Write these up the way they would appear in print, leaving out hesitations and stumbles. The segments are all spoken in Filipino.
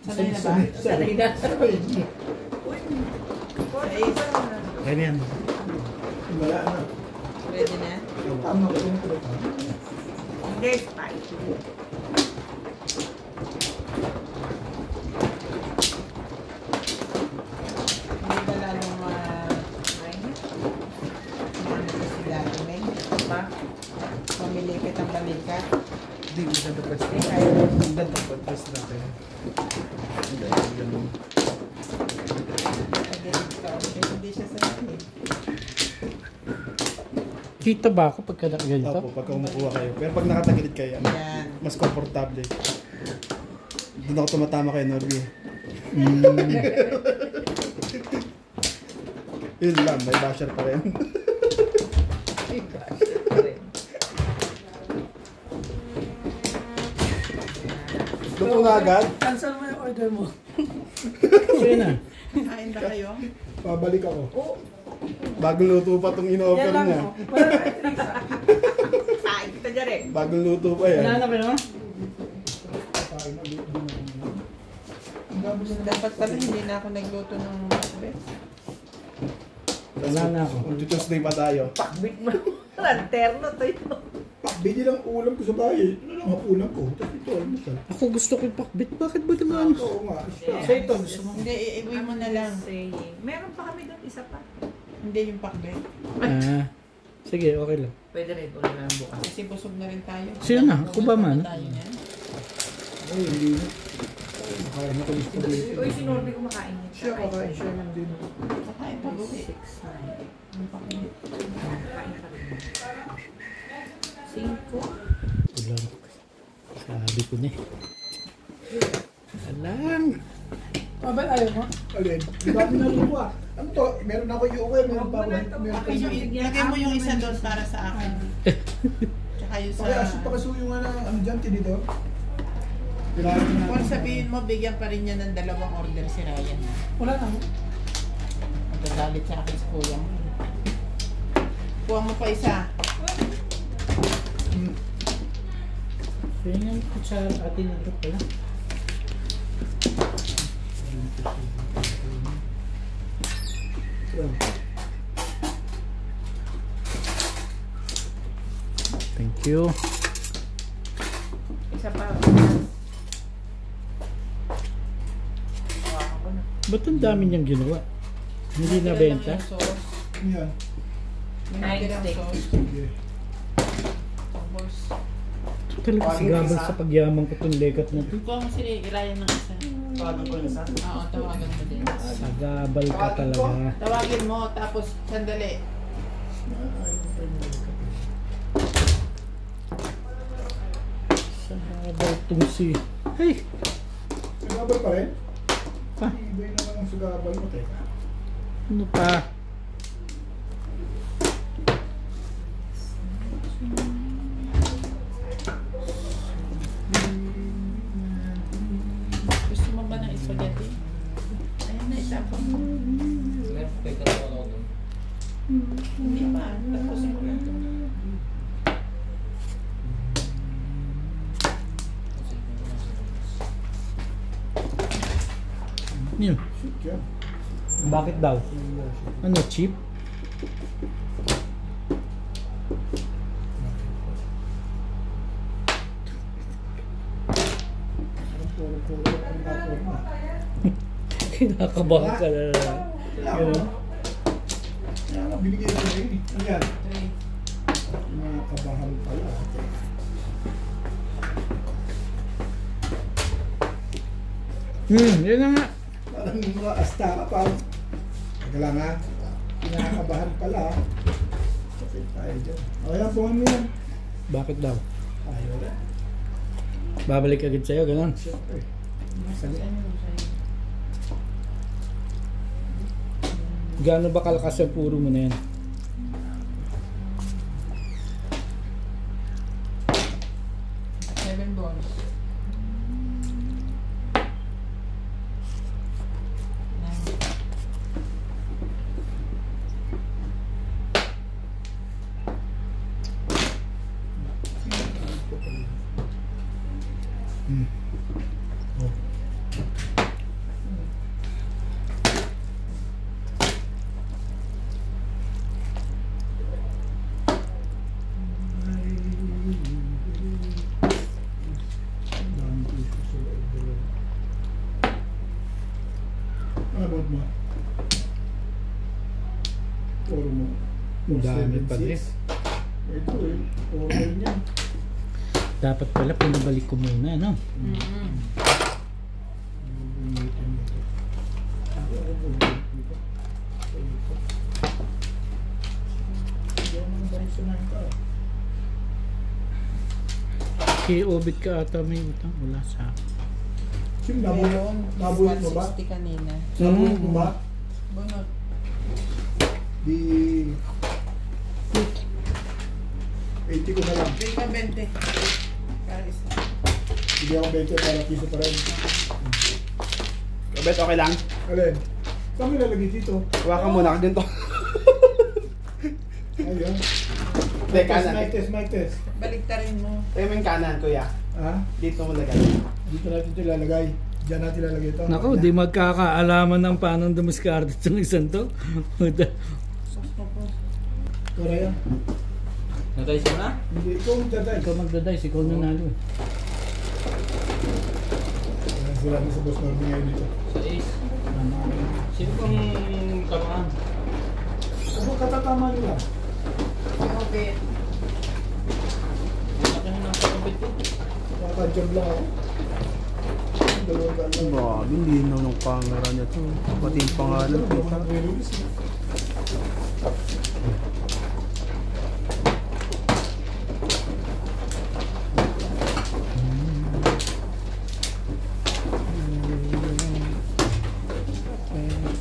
Sanay na ba? Sanay na. Kaya yan. Wala na. Ready na? Tama ko. Hindi, spicy. Hindi ba lalong mainit? Ano ba sila? May pa? Pamili kitang balikat? Hindi, maganda pa siya. Maganda pa natin. Hindi siya sanay. Kita ba ako pagka ganito? Opo, pagka umukuha kayo. Pero pag nakatagilid kayo, Yan. mas komportable. Doon ako tumatama kay Norby. Yun lang, may basher pa rin. Luto na agad? Cancel mo yung order mo. Sige na. Kain ba kayo? Pabalik ako. Bagong luto pa itong in-offer Yan lang niya. mo. Wala na Trix. Kain kita dyan rin. Bagong luto pa yan. Wala na ba yun? Dapat pala hindi na ako nagluto ng makbet. Wala na ako. Tuesday pa tayo. Pakbit mo. Lanterno to yun. Pakbili lang ulam ko sa bahay. Ano lang ang ulam ko? Tapos ito, almusal. Ako gusto ko yung pakbit. Bakit ba naman? Oo nga. Sa ito, gusto mo? Hindi, iiwi mo na lang. Meron pa kami doon, isa pa. Hindi yung pakbet. Ah, sige, okay lang. Pwede rin, ulit na lang bukas. Kasi busog na rin tayo. Sino na? Ako ba man? Tayo niyan. Ay, hindi na. Kakain ako yung spaghetti. Uy, si Norby kumakain niya. Siya, kakain siya lang din. Kakain pa buhi. 6, 9. Ang pakbet. Kain pa rin. 5. Wala. Sabi ko na eh. Alang. Mabal ayaw mo? Alin? Di ba naluto ah? Ano to? Meron ako yung okay, meron pa ako. Meron pa Lagay mo yung isa doon para sa akin. Tsaka yung sa... Okay, aso pa kasuyo nga na ano dyan, tinidor. Kung sabihin mo, bigyan pa rin niya ng 2 order si Ryan. Wala na mo. Magagalit sa akin sa kuya mo. Kuha mo pa isa. Kaya nga sa atin na ito pala. Thank you. Isa pa. Ba't ang dami niyang ginawa? Hindi na benta? Yan. May Steak. sauce. Sige. Tapos, Ito talaga si Gabal sa pagyaman ko itong legat na ito. kuha mo si Ryan ng isa. Tawagan ko yung isa. Oo, tawagan mo din. Sa Gabal ka talaga. Tawagin mo, tapos sandali. Sa Gabal itong si... Hey! Sugabal pa rin? Pa? Iba yun naman ang sugabal mo, teka. Ano pa? Gusto mo ba ng spaghetti? Ayan na, isa pa. Hindi pa. Tapos mo na ito. Ano yun? Shoot yan. Bakit daw? Ano, cheap? Puro-puro ang kapor mo. Kinakabahan ka na lang. Ganun. Kaya nga, binigyan ko na yun eh. Ayan. Okay. Mga kabahan pala. Yun na nga. Parang mga asta ka pa. Teka lang ha. Kinakabahan pala. Kapit tayo dyan. O yan, pungan mo yan. Bakit daw? Ayaw na. Babalik agad sa'yo, ganun. Siyempre. Gaano ba kalakas yung puro mo na yan? Seven balls. Oh. Ano ba mo? Puro mo. Ang dami pa rin. Ito eh. Puro rin yan. Dapat pala pinabalik ko muna, no? Kiobit ka ata may utang. Wala sa akin. Sino Meron. nabulit mo ba? 160 kanina. Nabulit mo ba? Bunot. Di... 80 ko na lang. Bigay ka 20. Para isa. Hindi ako 20 para piso pa rin. Kabet, okay lang? Alin? Saan mo ilalagay dito? Hawakan mo na din to. Ayun. Hindi, kanan. Mic test. Baliktarin mo. Tayo mo yung kanan, kuya. Ha? Dito mo lagay. Dito natin ito ilalagay. Diyan natin ilalagay ito. Naku, di magkakaalaman ng paano dumiskarte itong isang to. Tora yan. Natalis mo na? Hindi, ikaw magdaday. Ikaw magdadice, ikaw nanalo eh. Ayan, sila na sa boss Norby ngayon dito. Sa ace. Sino pang kamaan? Ano katatama nila? Obit. Laki na ng kapit ko. Nakaka-jump lang ako. Dalawang daan lang. Grabe, hindi na ng camera niya to. Pati yung pangalan. Dalawang nag-release.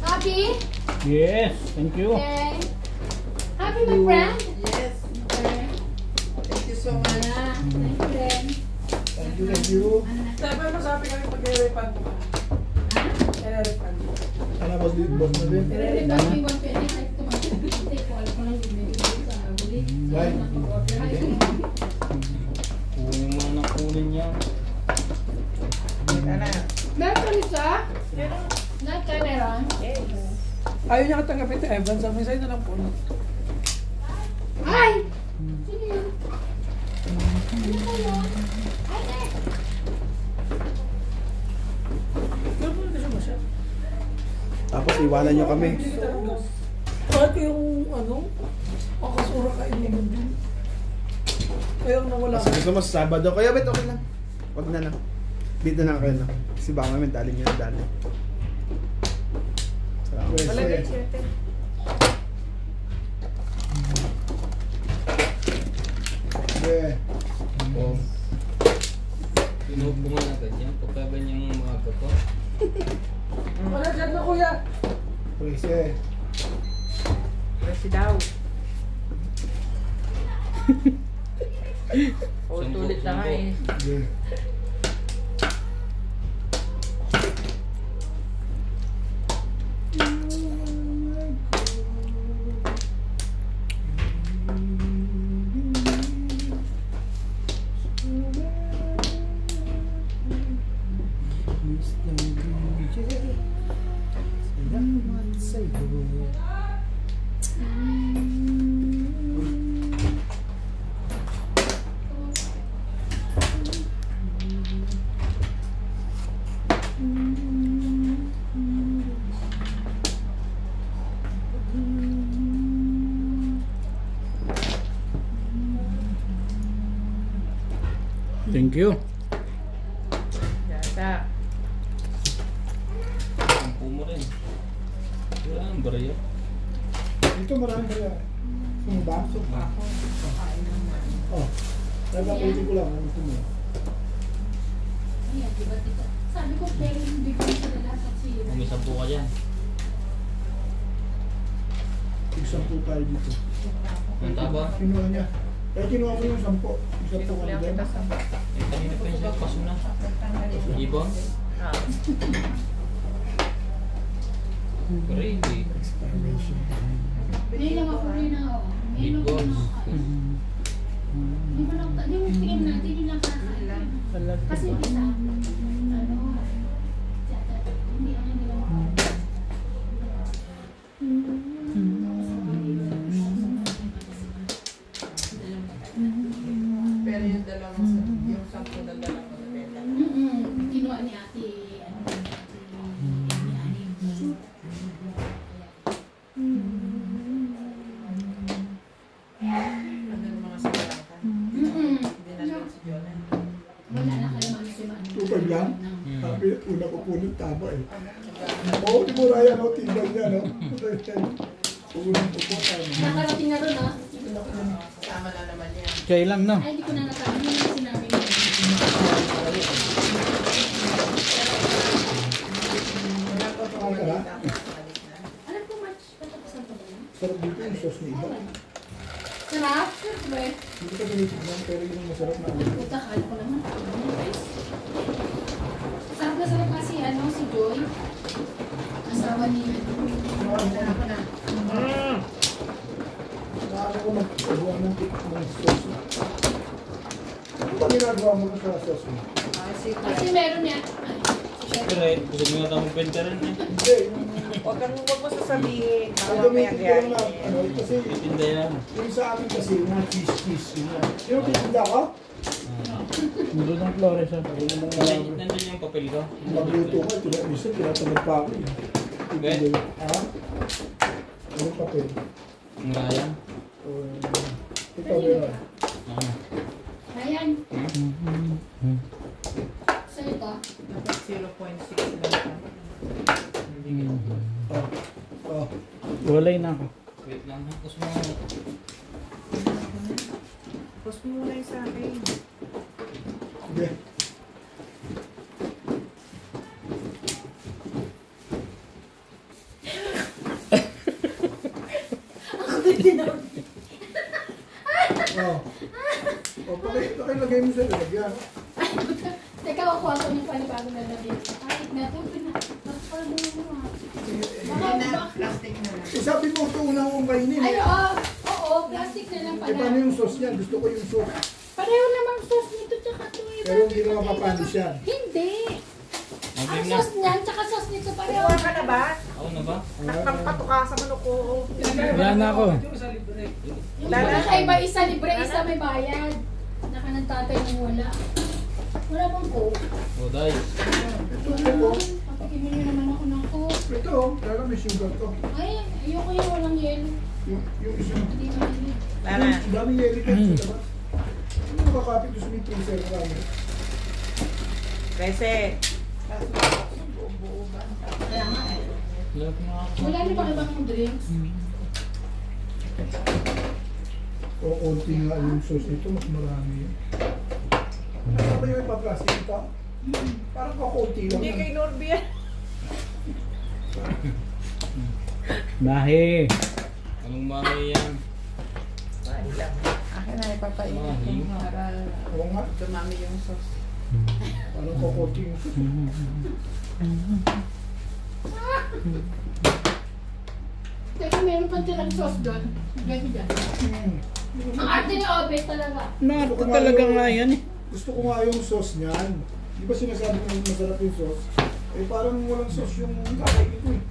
Happy? Yes, thank you. Okay. Happy, my friend? Yes. Okay. Thank you so much. Ah, thank you then. Thank you, thank you. Sabi mo sabi kami pag-refund ko. I-refund. Ano boss dito? Boss Norby? Re-rebat mo yung 120 like tumating. Take call ko lang bibigay sa ulit. Right. Mag-order. Kunin mo na ng kunin niya. Meron ka isa? Not ka meron? Ayaw niya katanggapin ito, Evan. Sabi sa'yo na lang po. Ay! Sino yun? Sino kayo? Ay, eh! Pero po na siya. Tapos iwanan nyo kami. Kahit yung ano, ang kasura ka ininom din. Kaya nawala Kasi gusto mo sa Sabado. Kuya, bet, okay lang. Wag na lang. Dito na kayo na. Kasi baka namin dali nyo na dali. Salamat. Malagay siyete. Yeah. Oo. Pinubungan na ganyan. Pagkaban yung mga gato. Wala dyan na kuya. Prese. Presi daw. Ulit na nga eh. Yeah. Thank you. Yata. Ang pumo rin. Wala ang barya. Dito marami kaya. Sumba? Supa ako. Kakain naman. Oh. Nagpapulitin ko lang. Ano gusto mo? Ayan, diba dito? Sabi ko, pero hindi ko sila lahat at sila. Umisampu ka dyan. Tig-sampu tayo dito. Ang taba. Kinuha niya. Kaya kinuha mo yung 10. Tig-sampu ka Sinuklihan din. kita sa bata. Eh, kanina pa yung paso na. Ibon? Ah. Crazy. Expiration. Hindi lang ako rin ako. Hindi lang ako nakakain. Hindi mo lang, hindi mo tingin natin, hindi lang kakain. Kasi bisa, ano, hindi ako hindi lang kakain. Pero yung dalawang yung 10 na dalawang na benta. Kinuha ni ate, ano, ate, ni Ani. Una ko punong tama eh. Oo, di mo raya, no? Tibay niya, no? Unang pupo, tama. Nakarating na ron, ah. Kasama na naman yan. Kailan na? Ay, hindi ko na natabi. Yun yung sinabi mo. Wala pa pa Ano ka? Alam ko, March, patapasan pa ba yun? Sarap dito yung sauce ni iba. Sarap? Siyempre. Hindi ka ganito pero yun ang masarap na ano. Puta, kala ko naman. Sarap na sarap kasi, ano, si Joy. Asawa ni, Ako na. Nakaka ko magpagawa ng sauce na. Ano ba ginagawa mo sa sauce mo? kasi meron yan. Pero gusto mo na tamang benta rin eh. Hindi, Huwag mo sasabihin. ang gamitin ko lang na, ano, kasi Itinda yan. yung sa amin kasi, mga cheese, yun yan. Sino titinda ka? Mundo ng Flores ah. Nandun yung papel ko. Magluto ka, minsan tinatamad pa ako eh. Ben? Ha? Anong papel? Ang rayang. Ito, meron. Ayan. Saan ito? Dapat 0.6 lang. Oh, Walay na ako. Wait lang. Tapos mo. Post mo muna yung sa akin. sige. Oh. Oh, pakilagay mo sa lalagyan. Teka, kukuha ko ng panibagong lalagyan. Ay, nato, pinapagpalo mo. Hindi na, plastic na lang. Eh, sabi mo ito unang kong kainin. Ay, oo, plastic na lang Eh, pala. paano yung sauce niya? Gusto ko yung sauce. Pareho namang sauce nito, tsaka ito. Pero hindi na mapapanis yan. Hindi. Ang Mabing na. sauce niyan, tsaka sauce nito pareho. Kuha ka na ba? Ako na ba? Nakapagpatuka sa manok ko. Wala na ako. Yung pala sa iba, isa libre, isa may bayad. Naka ng tatay nang wala. Wala bang coke? Oh, dahil. Papakimin nyo naman ako ng coke. Ito, lalo may sugar to. Ay, ayoko yung walang yelo. Yung isang, Hindi mainit. yung daming yeri ka sa labas. Ano makakapit doon sa may freezer na kami? Kasi, buo ba? Kaya nga eh. Love na ako. Wala na bang ibang drinks? O konti nga yung sauce nito, mas marami yun. Ano ba yung ipaplastic ito? Parang kakunti lang. Hindi kay Norby yan. Mahi. Anong mahi yan? Ay lang. Akin na ipapainit ko para Oo nga, dumami yung sauce. parang kakunti yung sauce. Teka, meron pang tirang sauce doon. Ganyan dyan. Ang arte ni Obe talaga. Nato talaga nga yan eh. Gusto ko nga yung sauce niyan. Di ba sinasabi mo masarap yung sauce? Eh parang walang sauce yung kakainin ko eh.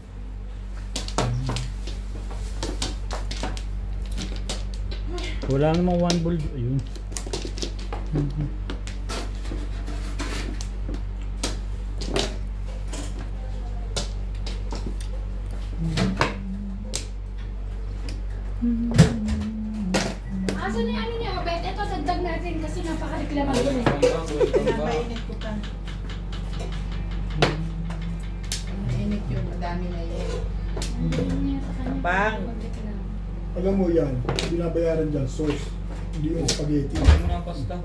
Wala namang one bowl. Ayun. Asa na yung ano niya, Obe? Ito, dagdag natin kasi napaka-reklaman yun eh. Pinapainit ko pa. Mainit yung madami na yun. Hindi niya sa kanya. Bang! Pagreklamo. Alam mo yan, binabayaran dyan, sauce. Hindi yung spaghetti. Ano na ang pasta?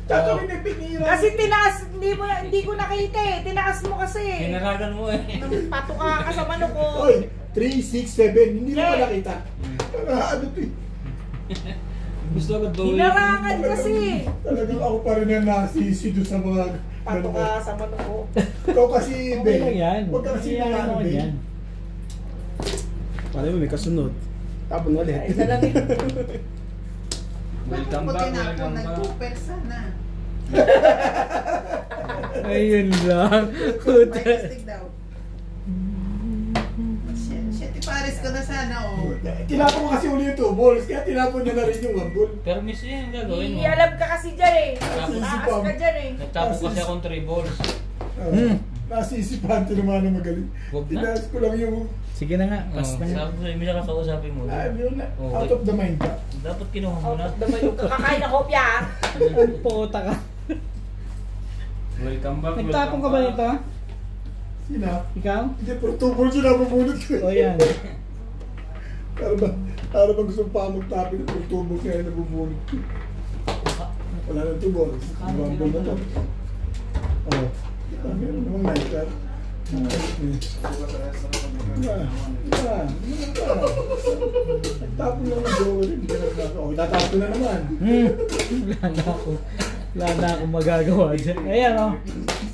Tatawin may pinira. Kasi tinaas, hindi ko nakita eh. Tinaas mo kasi. Hinaragan mo eh. Patuka ka sa manok ko. Oy, 3, 6, 7, hindi mo Yeah. pa nakita. Ano to eh. Gusto agad bawin. Hinarangan kasi. Talagang ako pa rin ang nasisi doon sa mga Patuka sa manok ko. Ikaw kasi, Okay Ben. lang yan. Huwag ka kasi Hindi yan ano, ako Ben. yan. Paano mo may kasunod? Tapon ulit. Isa lang yun. Welcome back, welcome back. Nag-cooper sana. Ayun lang. May stick daw. Shit, ipares ko na sana oh. Tinapon ko kasi ulit ito, balls. Kaya tinapon niya na rin yung one ball. Pero miss yun yung gagawin mo. Alam ka kasi dyan eh. Tapos Taas ka dyan eh. nagtapos kasi akong 3 balls. Nasisipan, tinumana magaling. Huwag na. Tinaas ko lang yung, Sige na nga. Pas na nga. Sabi ko sa'yo, may nakakausapin mo. yun na, Oh, out of the mind ka. Dapat kinuha mo na. Damay yung kakakain na kopya ah. Ang puta ka. Welcome back. Nagtapon ka ba nito? Sino? Ikaw? Hindi, puro tubol siya nabubunot ko. O yan. Para ba gusto pa magtapin, puro tubol kaya nabubunot ko. Wala nang tubol. Bambol na to. Oo. Meron namang night. Nagtapon lang ang jowa rin. O, tatapon na naman. Wala na akong magagawa dyan. Ayan o.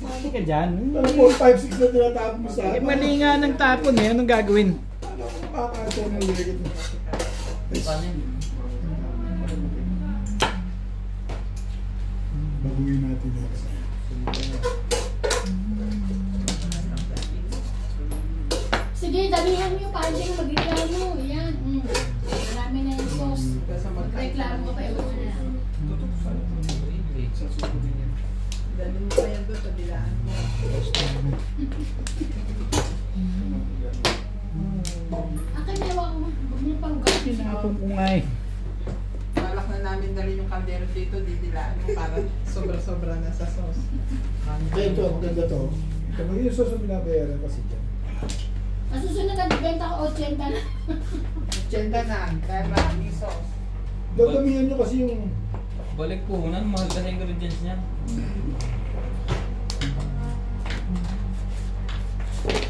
Sali ka dyan. Ano 4, 5, 6 na tinatapon mo sa Eh, mali nga ng tapon eh. Anong gagawin? Ano kung makakataw ng legit mo? Paano yun? Baguhin natin dito. Sige, damihan mo yung paling magreklamo. Yan. Marami na yung sauce. Magreklamo ka pa yung mga na. Dali mo pa yan doon, tabilaan mo. Akin na ewan ko. Huwag mo pang gawin. Tinapon ko nga eh. Balak na namin dali yung kaldero dito, didilaan mo para sobra-sobra na sa sauce. Ay, ito, maganda to. Ito, magiging sauce ang binabayaran kasi dyan. Masusunod na benta ko 80 na. 80 na, kaya maraming sauce. Dadamihan nyo kasi yung... Balik puhunan, mahal kasi ingredients niya.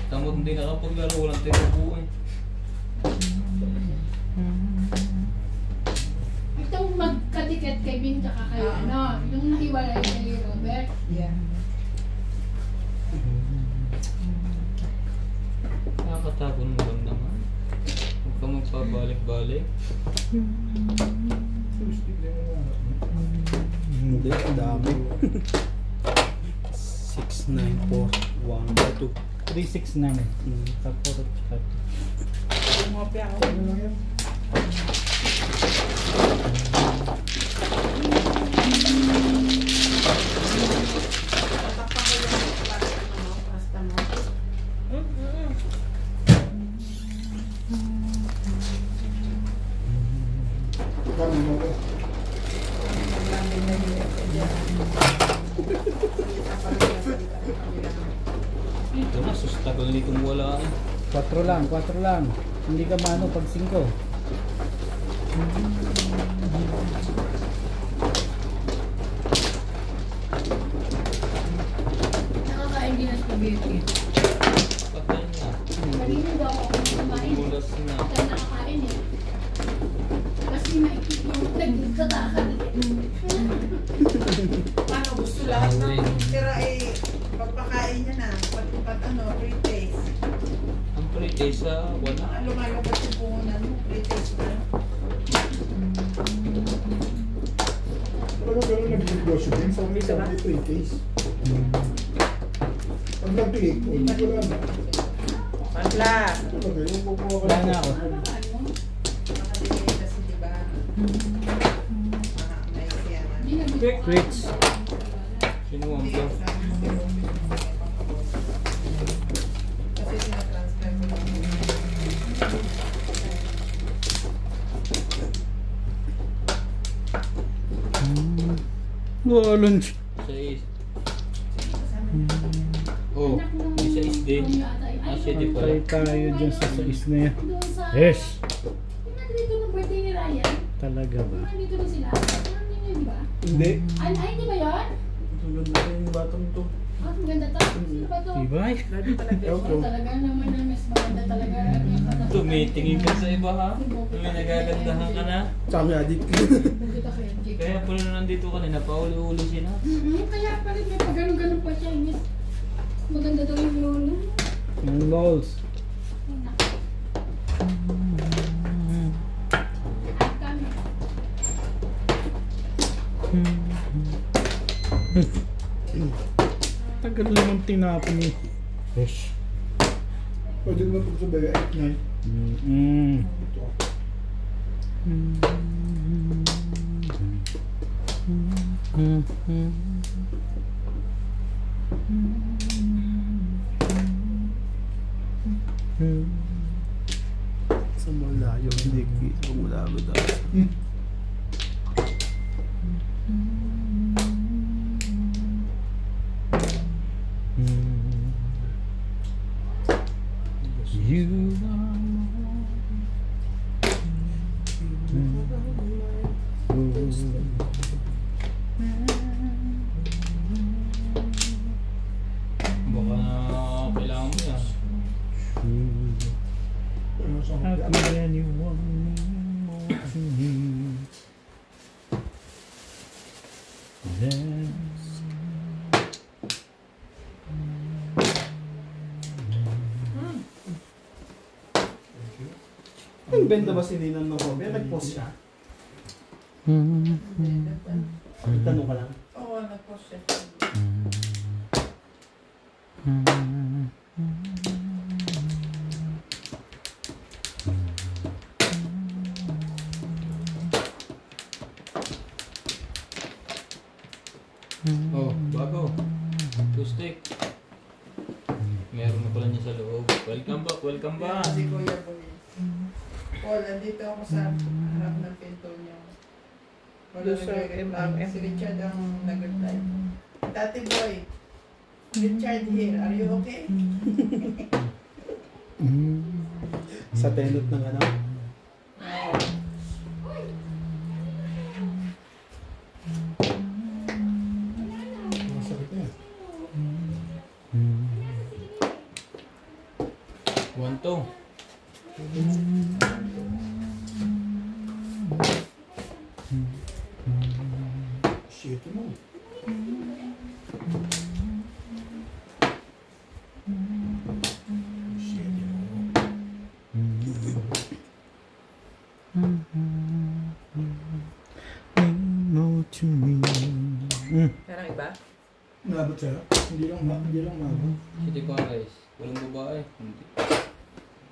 Tamot hindi nakapaglaro lang tinubu eh. Itong magkadikit kay Bin tsaka kay ano, yung nahiwalay kay Robert. Yeah. Nakakatapon mo lang naman. Huwag ka magpabalik-balik. Hindi, ang dami. 6, 9, 4, 1, 2. 369. Tapos at saka. Umopya ako. Ano lang yan? Tatakpan ko yung pasta mo. Kami mo ko. Maglanding na yun ito dyan. Kita pa rin yung salita ng kabilang. Ito na, sustagal nitong wala eh. 4 lang. Hindi ka mano pag 5. Nakakain din ang spaghetti. Patay na. Kanina daw ako kumain. Mulas na. Kaya nakakain eh. Kasi maikip yung nagtatakan. Paano gusto lahat ng tira eh, pagpakain niya na, pag ano, pre-taste. Ang pre-taste sa wala. Lumalabas yung puhunan mo, pre-taste na. Pero nag-negosyo din. Sa mga sabi ito yung case. Pag nag-click, hindi ko lang. Pantla! Talaga, yung kukuha ka Wala lang. na ako. Nakadili kasi diba, may siya na. Quits. Sinuwang ko. Kasi sinatransfer ko lang. Wow, lunch. Sa is. Oh, isa is din. Siya di pala. Pantay tayo dyan sa sais na yan. Yes! Yes! Nandito ng birthday ni Ryan. Talaga ba? Nandito na sila. Nandito yun ba? Hindi. Ay, hindi ba yun? Ang ganda yung batang to. Ah, maganda to. Sino ba to? Ibay. Ewan ko. Ay, talaga naman na mas maganda talaga. Tumitingin ka sa iba ha? May nagagandahan ka na? Kami adik. Bukita kay Jake. Kaya pala na nandito kanina, pauli-uli sila. Kaya pa rin may pag-ganun-ganun pa siya. Miss. Maganda daw yung lolo. Yung balls. Ay, naku. Ay, kami. Tagal naman tinapon eh. Yes. Pwede naman pagsabay, 8, 9. Ito. Sa malayo, hindi sa malayo daw. You are Baka kailangan mo yan. how could anyone more to me than Yung benda ba si Ninan ng Robby? Nag-post siya? Tanong ka lang. Oo, nag-post siya. Oh, bago. Acoustic. Meron na pala niya sa loob. Welcome back, welcome back. Si Kuya Boy. Paul, andito ako sa harap ng pinto niya. Wala nagre-reply. Si Richard ang nag-reply. Tati Boy, Richard here. Are you okay? Sa tenot ng ano? Oo. Masakit na yan. 1-2. Shit mo. Shit mo. more to me. Parang iba? Nabot sa'yo? Hindi lang mabot. City Paris. Walang babae. Hindi.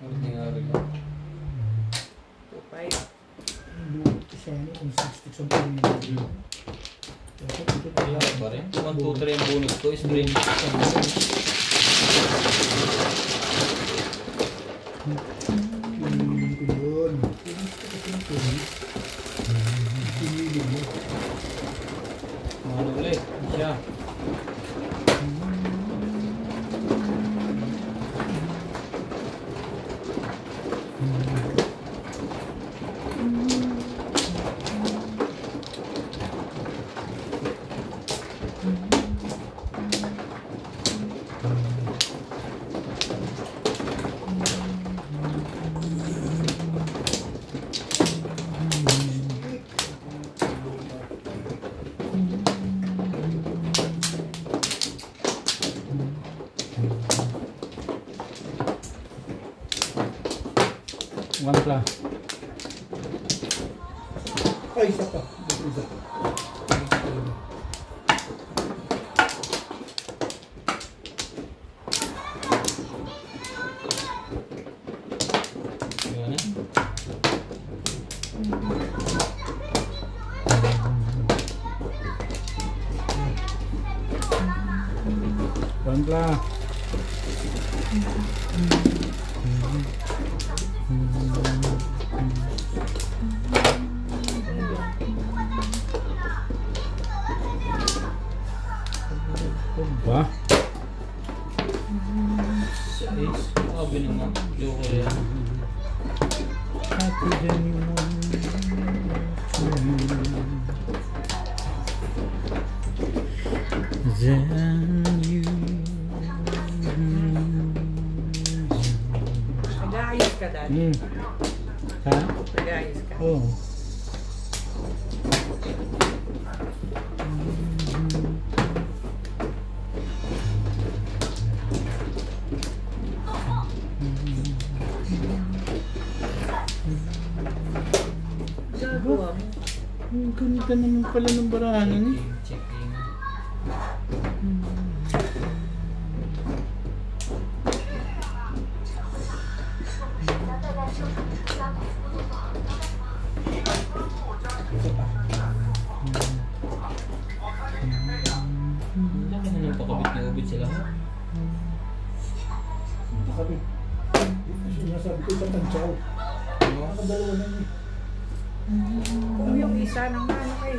Ordinary lang. 2-5. Buti sa ano, kung 60 sa buhay. Dapat ito pala. Kaya pa rin. 1-2-3 ang bonus ko. Screen. Pinilin ko yun. Pinilin mo. Ano ulit? Siya. One plus. Ay, isa pa. Isa. Yun na. One plus. Ba? Ace. Sabi naman. Joker yan. How could anyone than you? Nag-aayos ka, Daddy. Ha? Nag-aayos ka. Oh. Gagawa mo. Ang ganda naman pala ng barahanan eh. Checking. Laki na ng pakabit na ubit sila. Sabi. Sinasabi ko sa tansyaw. Nakadalawa na yun. Kung yung isa ng ano kayo.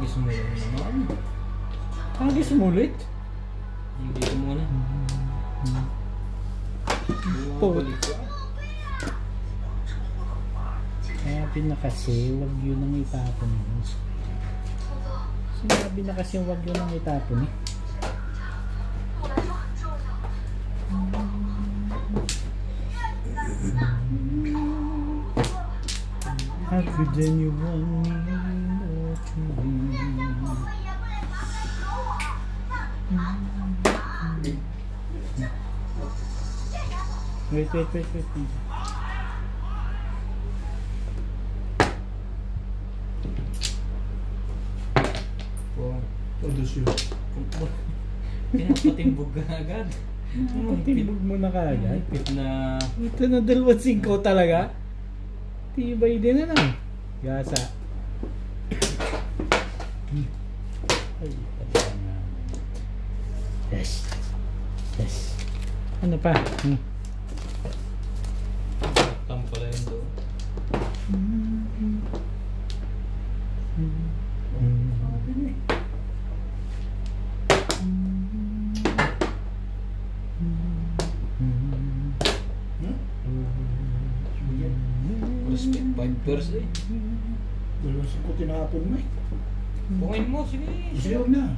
Agis mo lang naman. Agis mo ulit? Hindi ko muna. Bumabalik ka. Sabi na kasi, wag yun ang itapon mo. Sinabi na kasi wag yun ang itapon eh. How could anyone know to be? Wait. Todos yun. Pinapatimbog ka agad. Timbog mo na kaagad. Pit na... Ito na 2.5 talaga. Tibay din na lang. Gasa. Ay, talaga nga. Yes. Ano pa? Tam pala yun doon. Respect 5 eh. Dalawang singko tinapon mo eh. Bukain mo, sige. Siyog na.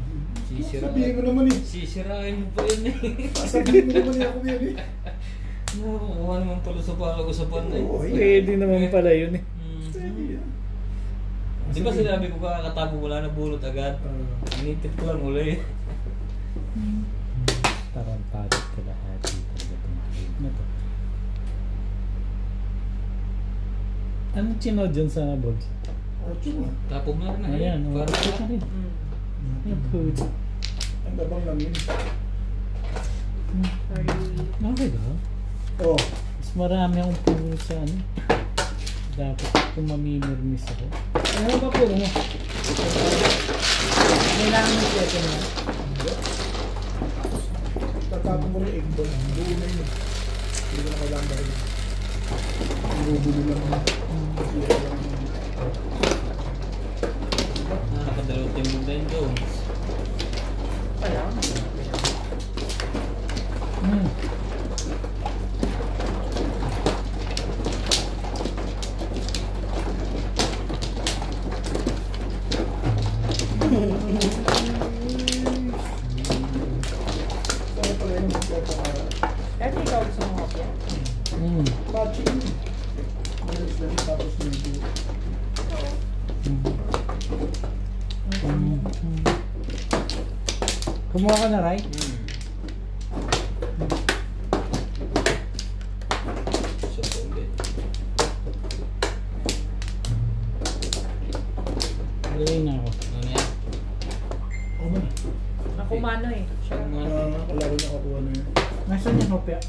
Sabihin ko naman eh. Sisirain mo pa yun eh. Sabihin ko naman eh ako yan eh. Nakukuha naman pala sa pag-usapan na Oo, eh. Pwede naman pala yun eh. Pwede yan. Di ba sinabi ko kakatapo wala na bunot agad? Initip ko lang uli. Tarantado ka lahat dito. Ano to? Anong chinod dyan sa box? Ocho nga. Tapo mo na rin. Ayan, Para ito na rin. Yung food. Ang dabang lang yun. Okay ba? Oo. Mas marami akong puro sa ano. Dapat kung mamimirmis ako. Ano ba puro mo? Kailangan mo siya na. Tatapon mo rin egg ball. Buo na yun. Hindi ko na kailangan ba rin. Bubulo lang mo. Nakakadalawang timbog na yun doon. Saan pala yun? Dati ikaw gusto mo kopya? Matching. Malis lang tapos medyo. Kumuha ka na, Ray? So, hindi. Lagay na ako. Ano yan? Oo man. Nakumano eh. Siya nga. Kalaro niya kakuha na yun. Nasaan yung hopya?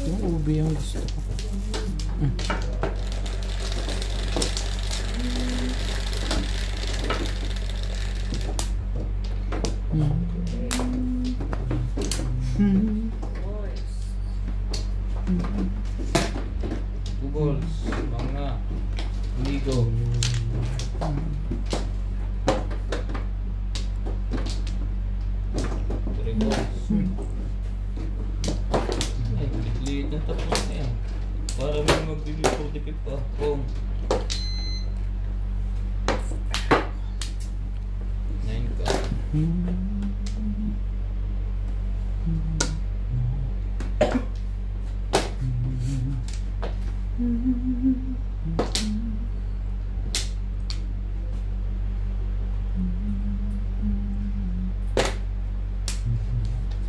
Yung ubi yung gusto ko. Two balls. Mga. Ligo. Three balls. Ay, liit ng tapos na yan. Para may magbibig 45 pa. Boom. 9 ka.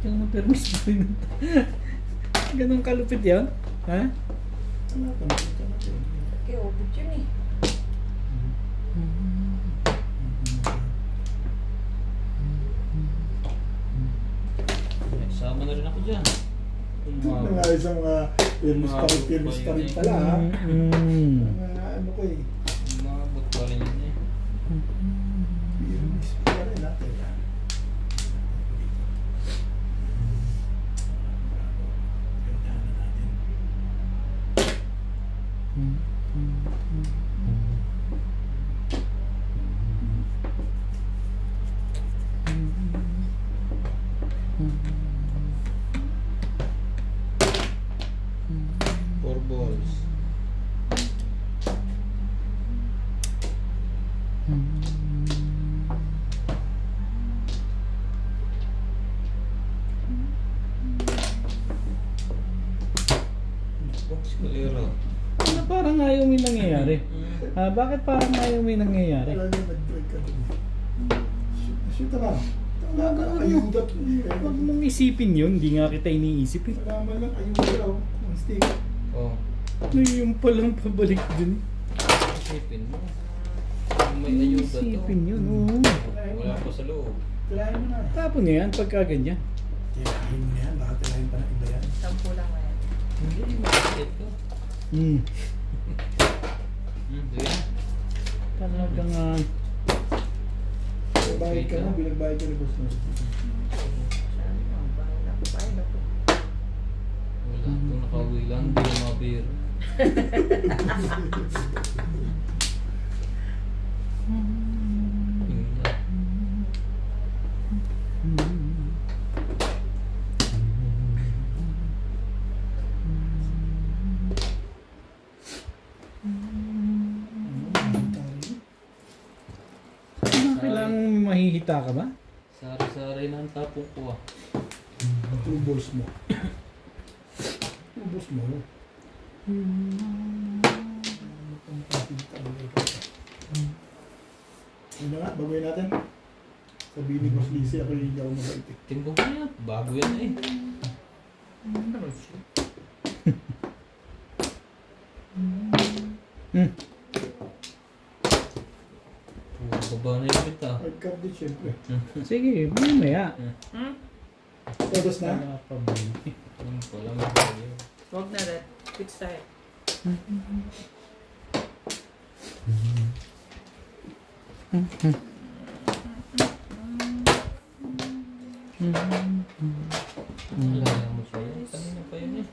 Yung na-permis mo rin. Ganun kalupit yan? Ha? Ano ka na? Okay, obit yun eh. Sama na rin ako dyan. Ito nga isang firmis pa rin pala ha. Ano ko eh. Umabot pa rin yun eh. Firmis pa rin natin. Gandahan na natin. 4 balls. Kalero. Ano parang ayaw may nangyayari? Bakit parang ayaw may nangyayari? Wala na nag-break ka dun. Shoot ka lang. Ayudat. Huwag mong isipin yun, hindi nga kita iniisip eh. Salamat lang, ayudat raw. Ang stick. Oh. Ano yung palang pabalik dun? Isipin mo. Kung may ayuda to. Isipin yun, oo. Wala pa sa loob. Tirahin mo na. Tapon na yan pagka ganyan. Tirahin mo na yan, baka tirahin pa na iba yan. 10 lang yan. Hindi, makikit ko. Sige na. Talagang Bayad ka na, binagbayad ka ni boss mo. Wala, kung nakauwi lang, hindi na mabiro. kailangan mahihita ka ba? Sari-sari na ang tapong ko ah. Two balls mo. Two balls mo. Ano nga, bagoy natin. Sabihin ni Boss Lizzy, ako hindi ako mabait eh. Timbong ko yan, bago yan eh. Baba na yung bit ah. Hard din syempre. Sige, mamaya. Todos na? Wala pa ba? Wala magbago. Huwag na rin. Fix tayo. Wala mo siya yan. Kanina pa yun eh.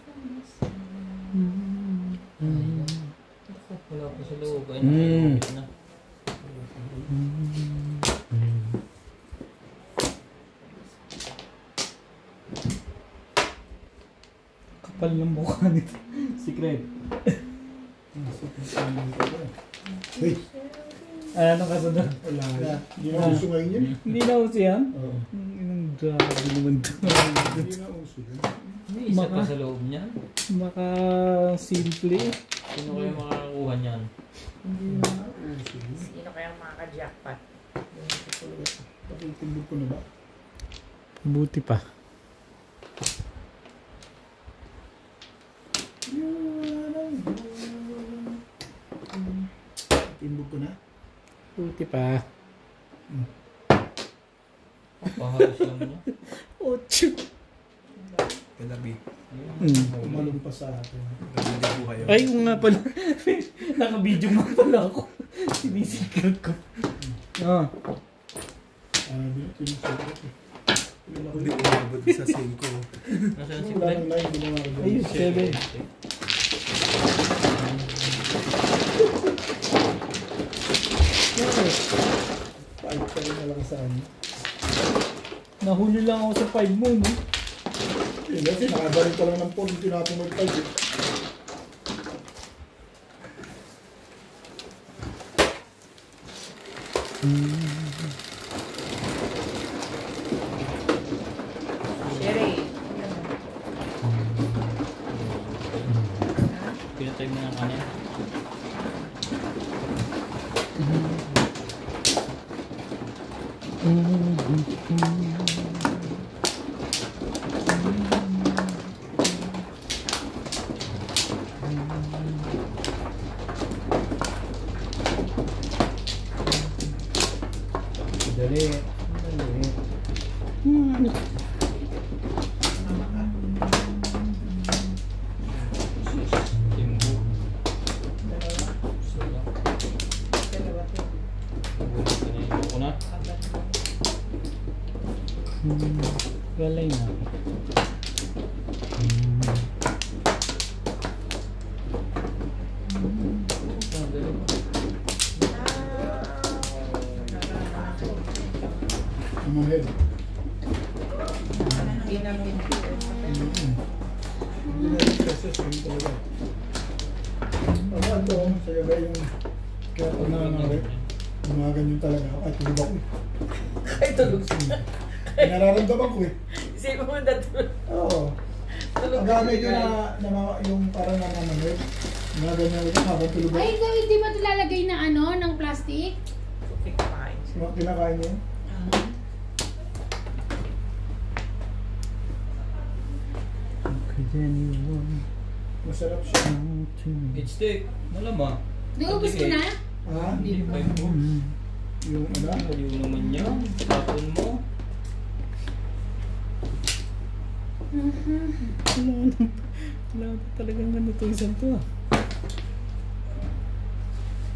Wala pa sa loob. Ay, nakikita na. Kapal ng mukha nito. Secret. Hey! Anong kasunod? Wala na. Hindi na uso ngayon yun. Hindi na uso yan? Oo. Inang grabe naman to. Hindi na uso yun. May isa pa sa loob niyan. Maka simple. Sino kaya makakakuha niyan? Hindi na uso yun. Sino kaya makaka-jackpot? Pakitindog ko na ba? Buti pa. Tindog ko na? Buti pa. Pahalos lang niya. Ocho. Kalabi. Mm. Umalong pa sa akin. Kalabi po kayo. Ay, kung nga pala. Naka-video nga pala ako. Sinisikret ko. Ah. Sinusulat eh. Hindi ko mabot sa 5. Nasaan si Wala Fred? nang line, ginawa ko dyan. Ayun, 7. Five pa rin na lang sa akin. Nahuli lang ako sa 5 mo, no? Yun kasi nakagaling pa lang ng phone, tinapong mo yung five eh. Sherry. Pinatay mo ng kanin. Dali. Timbo. Dalawa to. Kinain ko na. Galay na. Ano head? Ginamit ko. Hindi na rin kasi boses, yun talaga. Ano ito, sa'yo ba yung kaya pag nangangarit, gumaganyan talaga. Ay, tulog ako eh. Kahit tulog siya. Nararamdaman ko eh. Isipin mo natulog. Oo. Tulog Ang gamit yun yung parang nangangarit. Gumaganyan ito habang tulog ako. Ay, hindi ba ito lalagay na ano, ng plastic? Kinakain niya. Masarap siya. It's steak. Malama. Naubos ko na? Ha? Hindi pa yung Yung ano? Maliw naman niya. Tapon mo. Wala na talagang ano to isang to ah.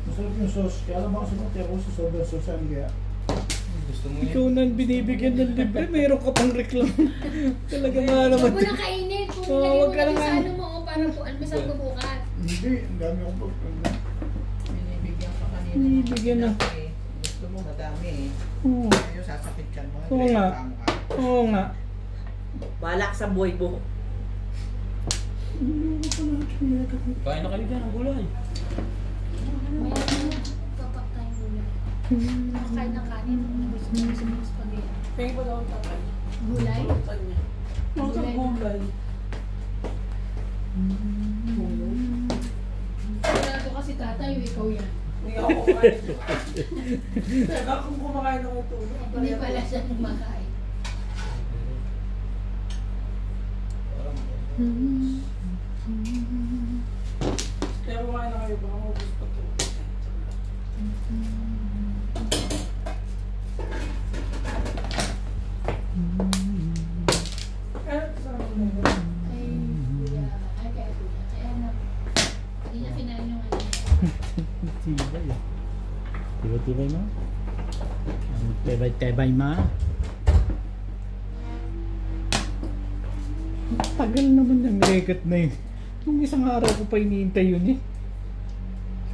Masarap yung sauce. Kaya alam ako sumakti ako sa sobrang sauce. Ano kaya? Gusto mo Ikaw yan? na binibigyan ng libre, mayroon ka pang reklam. Talaga nga Huwag naman. mo na kainin. Kung Oo, lagay wag mo ka na lang sa ano. ano mo, para po, almasal ko bukas. Hindi. Ang dami akong pag... Binibigyan ka kanina. Binibigyan na. Eh. Gusto mo madami eh. Oo. Ayaw sasakit ka mo. Oo nga. Oo nga. Balak sa buhay buhok. Kain na kayo dyan ang gulay. May ano, kapak tayong gulay. Nakakain ng kanin. Gusto mo ng spaghetti. Pwede ba daw ang tatay? Gulay? Kanya. Ano sa gulay? Sigurado kasi tatay, ikaw yan. Hindi ako kumain. Teka, kung kumakain ako ito. Hindi pala siya kumakain. Kaya kumain na kayo, baka maubos pa ito. Kaya sa ano mo? Ay, kuya. Ay, kaya kuya. Kaya na. Hindi niya kinain yung ano. Tibay ah. Tibay ma? Ang tibay ma? Tagal naman ng regat na yun. Nung isang araw ko pa iniintay yun eh.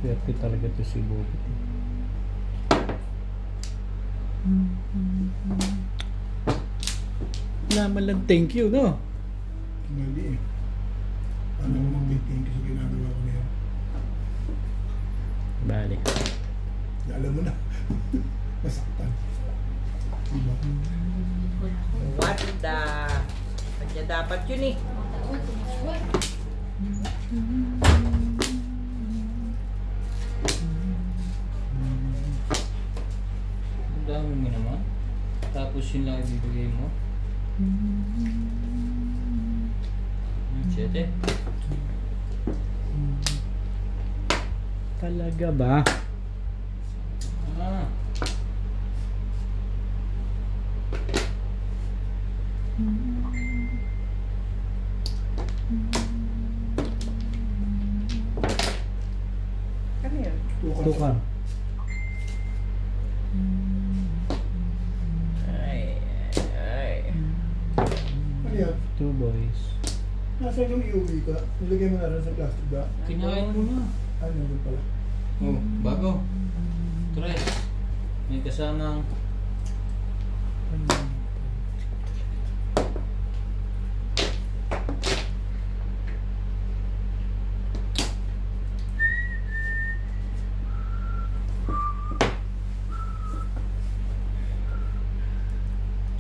Swerte talaga to si Bobit eh. Naman lang thank you, no? Mali eh. Paano ko mag-thank you sa ginagawa ko na yan? Bali. Alam mo na. Masaktan. Diba? What the... Kanya dapat yun eh. Matawad, tumusway. Ang dami mo naman. Tapos yun lang ibibigay mo. Siyete. Talaga ba? Ah. Ano yun? Tukar. Ay. Ano yan? 2 boys. Nasaan yung iuwi ka? Nilagay mo na rin sa plastic ba? Kinain mo na. Ano yun pala? Oh, bago. Tres. May kasamang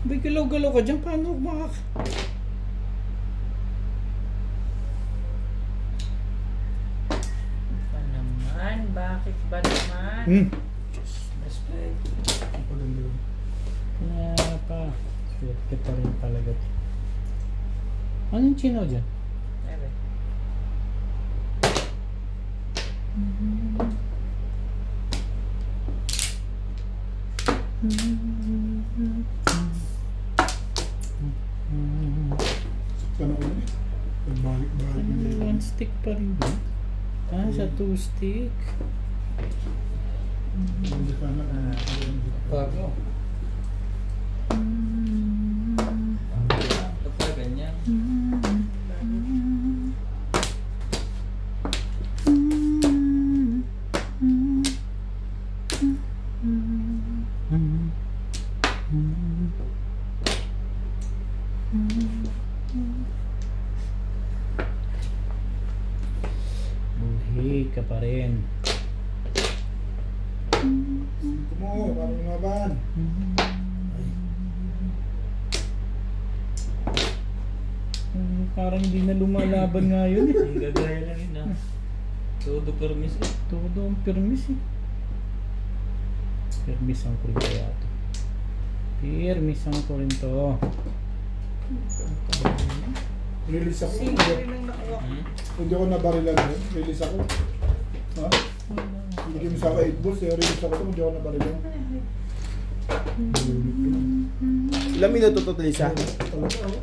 Bay, galaw-galaw ka dyan. Paano makak... Ba naman? Bakit ba naman? respect. Ang paganda yun. Kaya pa. Swerte pa rin talaga. Anong chino dyan? Ere. Saktan ako na eh. Nagbalik-balik mo na yun. 1 stick pa rin ba? Ah, sa 2 stick. Hindi pa na. Bago. Pagka ganyan. Weak ka pa rin. Ito mo, parang lumaban. Parang hindi na lumalaban nga yun eh. Ang gagaya lang yun ah. Todo permis eh. Todo ang permis eh. Permis ang kurin kaya ito. Permis ang kurin to. Release ako. Sino rin ang nakuha? Hindi ako nabarilan din. Release ako. Ha? Hindi mo sa 8 balls. Release ako. Hindi ako nabarilan. Ilang minuto to, Lisa? Ano na?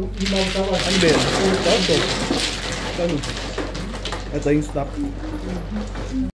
Limang tawas. Ano ba yun? Ito. Ano? Ito yung stop.